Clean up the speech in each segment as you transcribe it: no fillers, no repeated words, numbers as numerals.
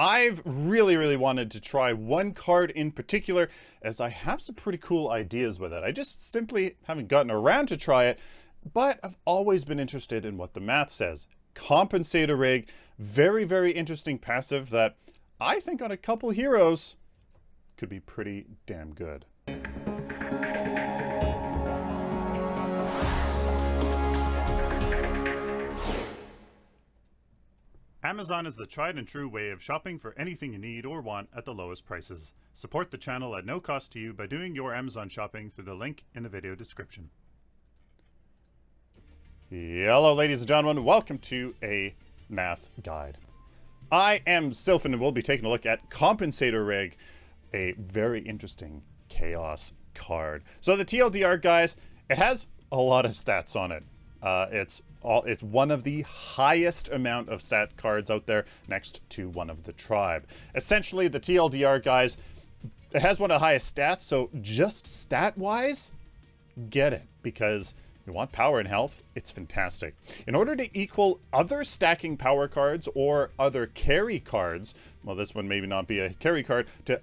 I've really wanted to try one card in particular, as I have some pretty cool ideas with it. I just simply haven't gotten around to try it, but I've always been interested in what the math says. Compensator rig, very interesting passive that I think on a couple heroes could be pretty damn good. Amazon is the tried and true way of shopping for anything you need or want at the lowest prices. Support the channel at no cost to you by doing your Amazon shopping through the link in the video description. Hello ladies and gentlemen, welcome to a math guide. I am Sylphin and we'll be taking a look at Compensator rig, a very interesting chaos card. So the TLDR, guys, it has a lot of stats on it. It's one of the highest amount of stat cards out there, next to one of the tribe. Essentially, the TLDR, guys, it has one of the highest stats, so just stat-wise, get it, because you want power and health, it's fantastic. In order to equal other stacking power cards or other carry cards, well, this one maybe not be a carry card, to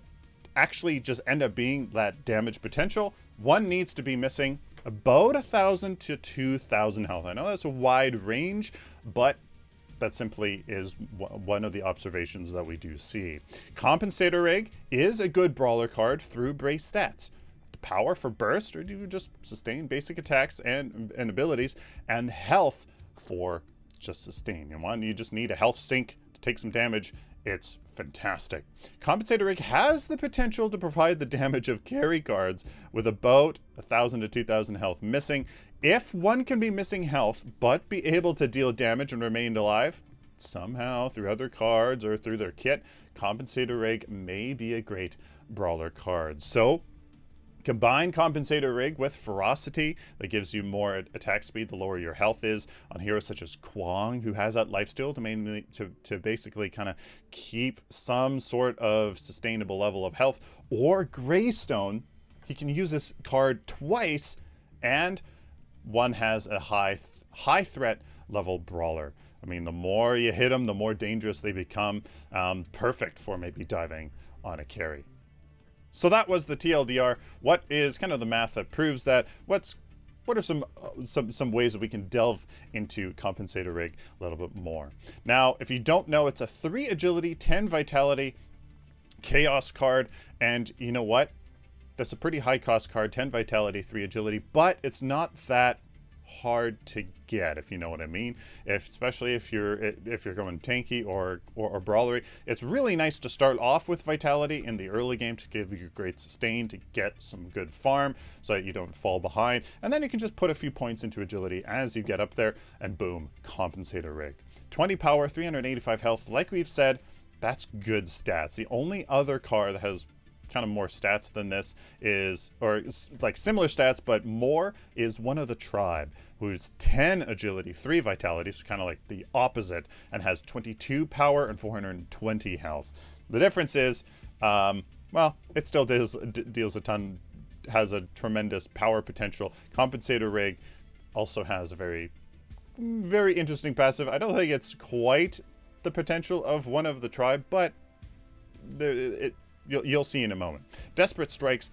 actually just end up being that damage potential, one needs to be missing about 1,000 to 2,000 health. I know that's a wide range, but that simply is one of the observations that we do see. Compensator rig is a good brawler card through base stats. The power for burst, or do you just sustain basic attacks and abilities, and health for just sustain. You just need a health sink to take some damage. It's fantastic. Compensator rig has the potential to provide the damage of carry cards with about 1,000 to 2,000 health missing. If one can be missing health, but be able to deal damage and remain alive, somehow through other cards or through their kit, Compensator rig may be a great brawler card. So, combine Compensator rig with ferocity, that gives you more attack speed the lower your health is, on heroes such as Kwong, who has that lifesteal to basically kind of keep some sort of sustainable level of health, or Greystone. He can use this card twice, and one has a high threat level brawler. I mean, the more you hit them, the more dangerous they become. Perfect for maybe diving on a carry. So that was the TLDR. What is kind of the math that proves that? What are some ways that we can delve into Compensator rig a little bit more? Now, if you don't know, it's a 3 agility, 10 vitality chaos card, and you know what? That's a pretty high cost card, 10 vitality, 3 agility, but it's not that hard to get, if you know what I mean. Especially if you're going tanky or brawlery, it's really nice to start off with vitality in the early game to give you great sustain, to get some good farm so that you don't fall behind, and then you can just put a few points into agility as you get up there, and boom, Compensator rig. 20 power, 385 health, like we've said, that's good stats. The only other card that has kind of more stats than this is, or like similar stats but more, is one of the tribe, who's 10 agility, 3 vitality, so kind of like the opposite, and has 22 power and 420 health. The difference is, well, it still deals a ton, has a tremendous power potential. Compensator rig also has a very interesting passive. I don't think it's quite the potential of one of the tribe, but you'll see in a moment. Desperate Strikes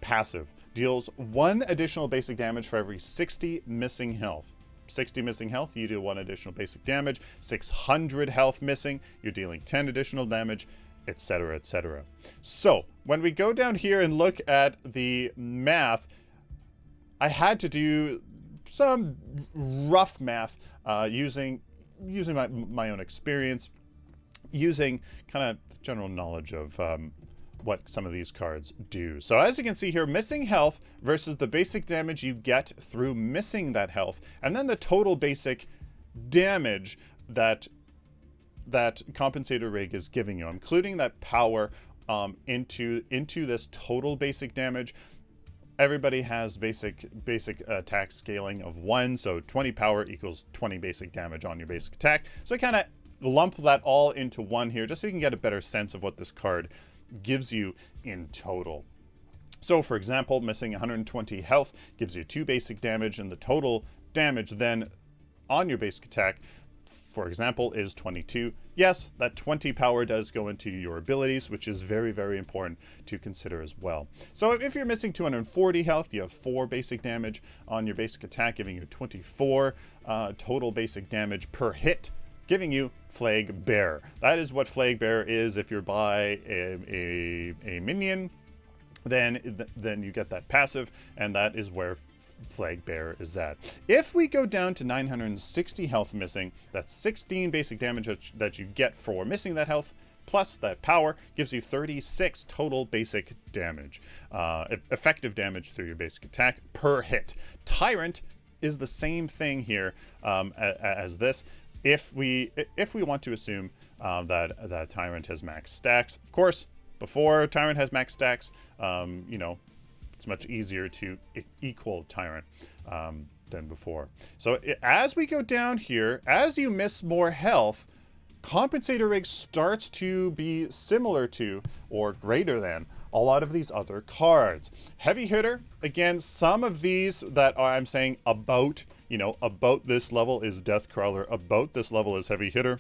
passive deals 1 additional basic damage for every 60 missing health. 60 missing health, you do 1 additional basic damage. 600 health missing, you're dealing 10 additional damage, etc, etc. So when we go down here and look at the math, I had to do some rough math using my own experience, using kind of general knowledge of what some of these cards do. So as you can see here, missing health versus the basic damage you get through missing that health, and then the total basic damage that Compensator rig is giving you, including that power into this total basic damage. Everybody has basic attack scaling of 1, so 20 power equals 20 basic damage on your basic attack. So I kind of lump that all into 1 here, just so you can get a better sense of what this card gives you in total. So for example, missing 120 health gives you 2 basic damage, and the total damage then on your basic attack for example, is 22. Yes, that 20 power does go into your abilities, which is very, very important to consider as well. So if you're missing 240 health, you have 4 basic damage on your basic attack, giving you 24 total basic damage per hit, giving you Flag Bearer. That is what Flag Bearer is. If you're by a minion, then you get that passive, and that is where Flag Bearer is at. If we go down to 960 health missing, that's 16 basic damage that you get for missing that health, plus that power gives you 36 total basic damage, effective damage through your basic attack per hit. Tyrant is the same thing here as this. If we want to assume that Tyrant has max stacks, of course, before Tyrant has max stacks, you know, it's much easier to equal Tyrant than before. So as we go down here, as you miss more health, Compensator Rig starts to be similar to or greater than a lot of these other cards. Heavy Hitter, again, some of these that I'm saying about, you know, about this level is Deathcrawler, about this level is Heavy Hitter.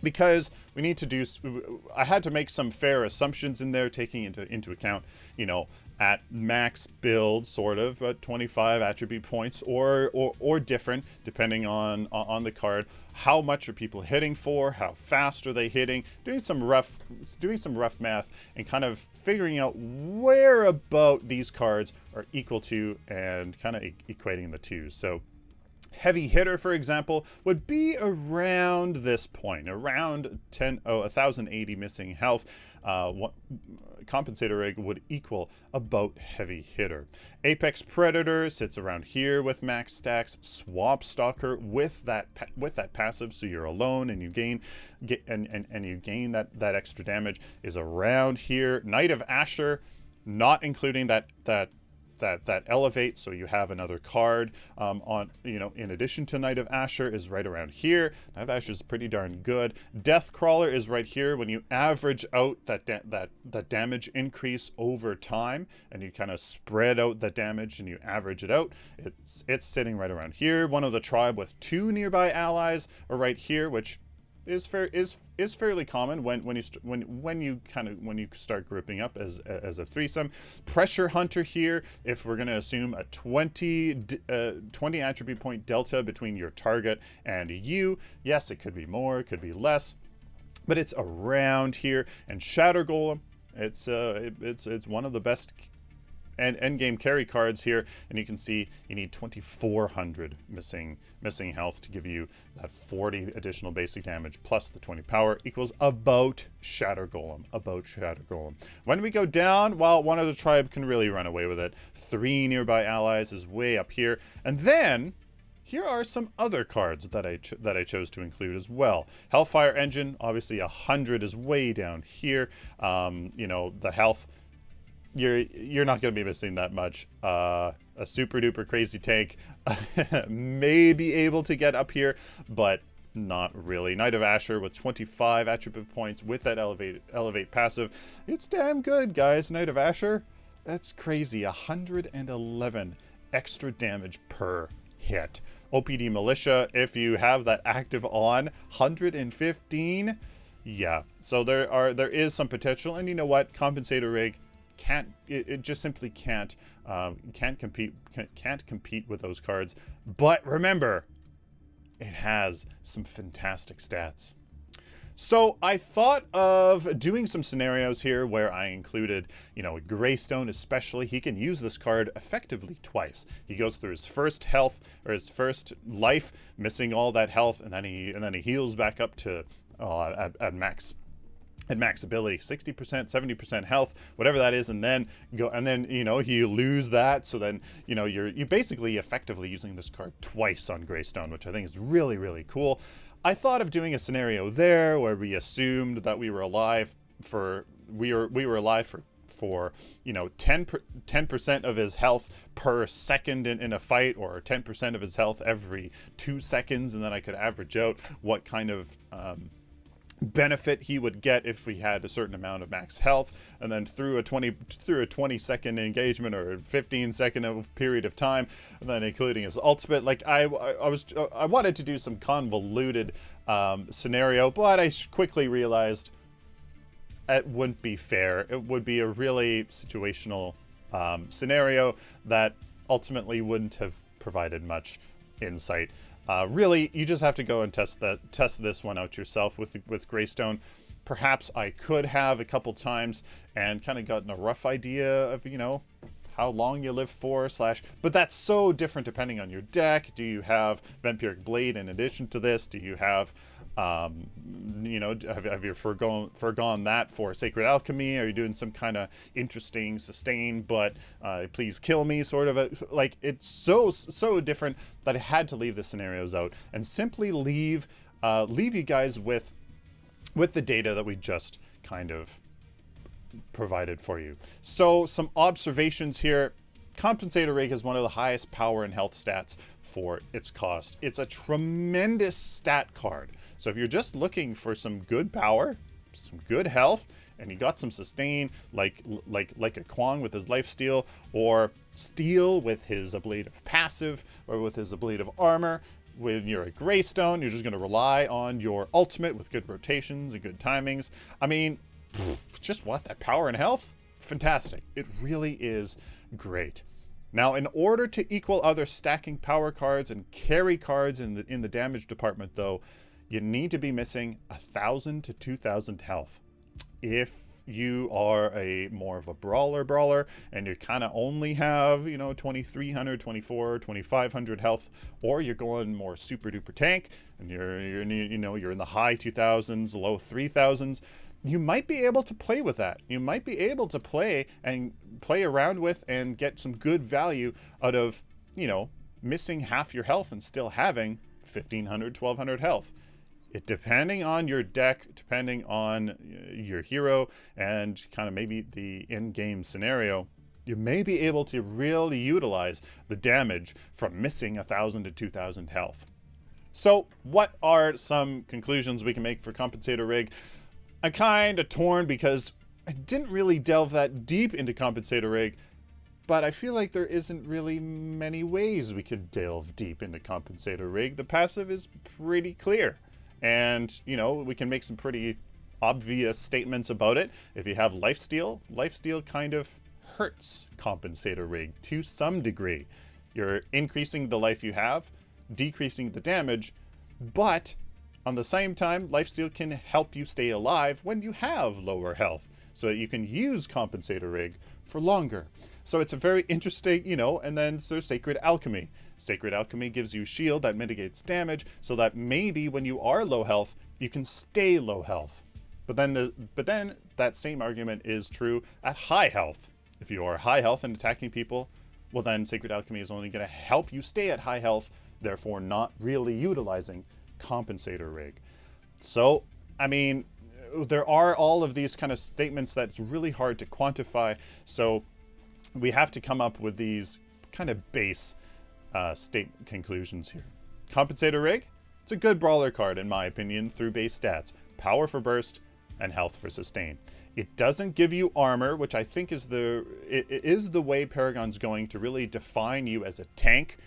Because we need to do, I had to make some fair assumptions in there, taking into account, you know, at max build, sort of, 25 attribute points or different, depending on the card. How much are people hitting for? How fast are they hitting? Doing some rough math and kind of figuring out where about these cards are equal to and kind of equating the two. So Heavy Hitter, for example, would be around this point, around 1080 missing health. Compensator Rig would equal about Heavy Hitter. Apex Predator sits around here with max stacks. Swamp Stalker with that passive, so you're alone and you gain that extra damage, is around here. Knight of Asher, not including that elevate, so you have another card on, you know, in addition to Knight of Asher, is right around here. Knight of Asher is pretty darn good. Deathcrawler is right here. When you average out that damage increase over time, and you kind of spread out the damage and you average it out, it's sitting right around here. One of the tribe with 2 nearby allies are right here, which is fairly common when you start grouping up as a threesome. Pressure Hunter here, if we're going to assume a 20 attribute point delta between your target and you. Yes, it could be more, it could be less, but it's around here. And Shatter Golem, it's one of the best and endgame carry cards here, and you can see you need 2,400 missing health to give you that 40 additional basic damage plus the 20 power equals about Shatter Golem. When we go down, well, one of the tribe can really run away with it. 3 nearby allies is way up here, and then here are some other cards that I chose to include as well. Hellfire Engine, obviously 100 is way down here. You know, the health, you're not going to be missing that much. A super duper crazy tank may be able to get up here, but not really. Knight of Asher with 25 attribute points with that elevate passive. It's damn good, guys. Knight of Asher, that's crazy. 111 extra damage per hit. OPD Militia, if you have that active on, 115. Yeah, so there is some potential, and you know what? Compensator Rig it just simply can't compete with those cards. But remember, it has some fantastic stats. So I thought of doing some scenarios here where I included, you know, Greystone especially. He can use this card effectively twice. He goes through his first health, or his first life, missing all that health, and then he heals back up to at max ability, 60%, 70% health, whatever that is, and then you know, you lose that, so then, you know, you're basically effectively using this card twice on Greystone, which I think is really, really cool. I thought of doing a scenario there where we assumed that we were alive for you know, 10% of his health per second in a fight, or 10% of his health every 2 seconds, and then I could average out what kind of benefit he would get if he had a certain amount of max health, and then through a 20-second engagement or a 15-second period of time, and then including his ultimate. Like I wanted to do some convoluted scenario, but I quickly realized it wouldn't be fair. It would be a really situational scenario that ultimately wouldn't have provided much insight. Really, you just have to go and test this one out yourself with Greystone. Perhaps I could have a couple times and kind of gotten a rough idea of, you know, how long you live for, but that's so different depending on your deck. Do you have Vampiric Blade in addition to this? Do you have, you know, have you forgone that for Sacred Alchemy? Are you doing some kind of interesting sustain, but please kill me sort of like, it's so different that I had to leave the scenarios out and simply leave you guys with the data that we just kind of provided for you. So some observations here. Compensator Rig is one of the highest power and health stats for its cost. It's a tremendous stat card. So if you're just looking for some good power, some good health, and you got some sustain, like a Kwang with his lifesteal, or Steel with his ablative passive, or with his ablative armor, when you're a Greystone, you're just going to rely on your ultimate with good rotations and good timings. I mean, just what, that power and health? Fantastic. It really is great. Now, in order to equal other stacking power cards and carry cards in the damage department, though, you need to be missing 1,000 to 2,000 health. If you are more of a brawler and you kind of only have, you know, 2,300, 2,400, 2,500 health, or you're going more super duper tank and you're in the high 2,000s, low 3,000s, you might be able to play with that. You might be able to play around with and get some good value out of, you know, missing half your health and still having 1,500, 1,200 health. Depending on your deck, depending on your hero, and kind of maybe the in-game scenario, you may be able to really utilize the damage from missing 1,000 to 2,000 health. So what are some conclusions we can make for Compensator Rig? I'm kind of torn because I didn't really delve that deep into Compensator Rig, but I feel like there isn't really many ways we could delve deep into Compensator Rig. The passive is pretty clear. And, you know, we can make some pretty obvious statements about it. If you have lifesteal kind of hurts Compensator Rig to some degree. You're increasing the life you have, decreasing the damage, but on the same time, lifesteal can help you stay alive when you have lower health, so that you can use Compensator Rig for longer. So it's a very interesting, you know, and then there's Sacred Alchemy. Sacred Alchemy gives you shield that mitigates damage, so that maybe when you are low health, you can stay low health. But then that same argument is true at high health. If you are high health and attacking people, well then Sacred Alchemy is only going to help you stay at high health, therefore not really utilizing Compensator Rig. So, I mean, there are all of these kind of statements that's really hard to quantify, so we have to come up with these kind of base state conclusions here. Compensator Rig, it's a good brawler card in my opinion through base stats, power for burst and health for sustain. It doesn't give you armor, which I think is the way Paragon's going to really define you as a tank.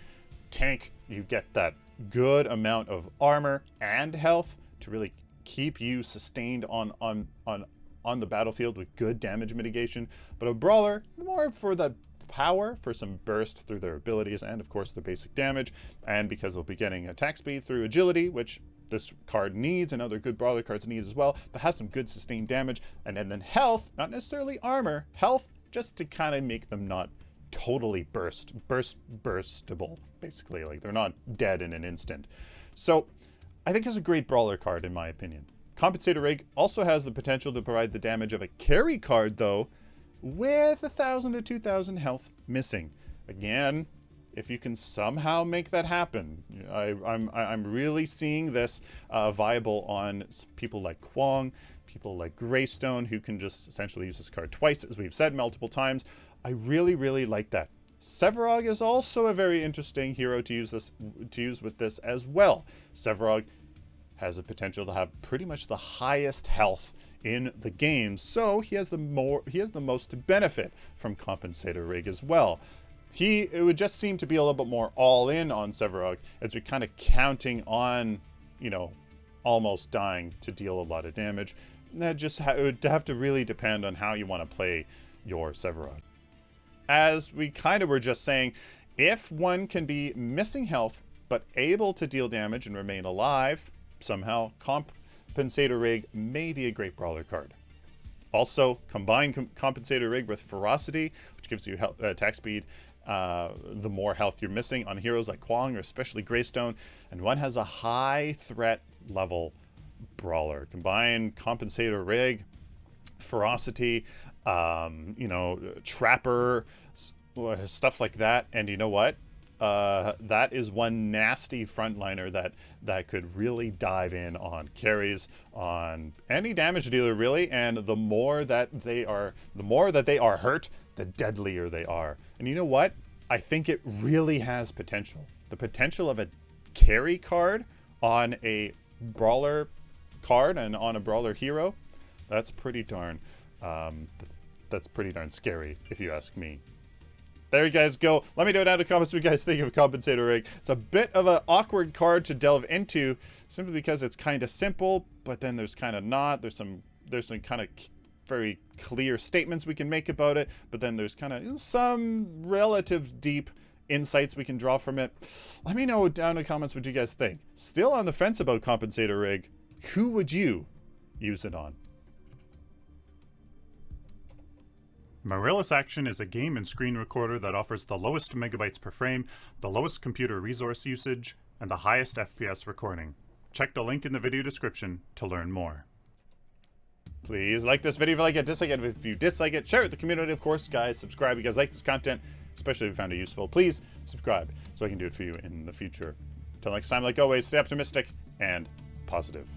You get that good amount of armor and health to really keep you sustained on the battlefield with good damage mitigation. But a brawler, more for the power, for some burst through their abilities, and of course the basic damage, and because they'll be getting attack speed through agility, which this card needs and other good brawler cards need as well, but has some good sustained damage, and then health, not necessarily armor, health, just to kind of make them not totally burstable, basically, like they're not dead in an instant. So I think it's a great brawler card in my opinion. Compensator Rig also has the potential to provide the damage of a carry card though, with 1,000 to 2,000 health missing. Again, if you can somehow make that happen, I'm really seeing this viable on people like Kwang, people like Greystone, who can just essentially use this card twice, as we've said multiple times. I really like that. Sevarog is also a very interesting hero to use with this as well. Sevarog has the potential to have pretty much the highest health in the game, so he has the most to benefit from Compensator Rig as well. It would just seem to be a little bit more all in on Sevarog, as you're kind of counting on, you know, almost dying to deal a lot of damage. That just it would have to really depend on how you want to play your Sevarog. As we kind of were just saying, if one can be missing health but able to deal damage and remain alive, somehow Compensator Rig may be a great brawler card. Also, combine Compensator Rig with Ferocity, which gives you attack speed, the more health you're missing on heroes like Kwong or especially Greystone, and one has a high threat level brawler. Combine Compensator Rig, Ferocity, you know, Trapper, stuff like that, and you know what? That is one nasty frontliner that could really dive in on carries, on any damage dealer really, and the more that they are hurt, the deadlier they are. And you know what? I think it really has potential. The potential of a carry card on a brawler card and on a brawler hero, that's pretty darn scary if you ask me. There you guys go. Let me know down in the comments what you guys think of Compensator Rig. It's a bit of an awkward card to delve into, simply because it's kind of simple, but then there's kind of not. There's some kind of very clear statements we can make about it, but then there's kind of some relative deep insights we can draw from it. Let me know down in the comments what you guys think. Still on the fence about Compensator Rig? Who would you use it on? Marillus Action is a game and screen recorder that offers the lowest megabytes per frame, the lowest computer resource usage, and the highest FPS recording. Check the link in the video description to learn more. Please like this video if you like it, dislike it if you dislike it, share it with the community, of course, guys. Subscribe if you guys like this content, especially if you found it useful. Please subscribe so I can do it for you in the future. Until next time, like always, stay optimistic and positive.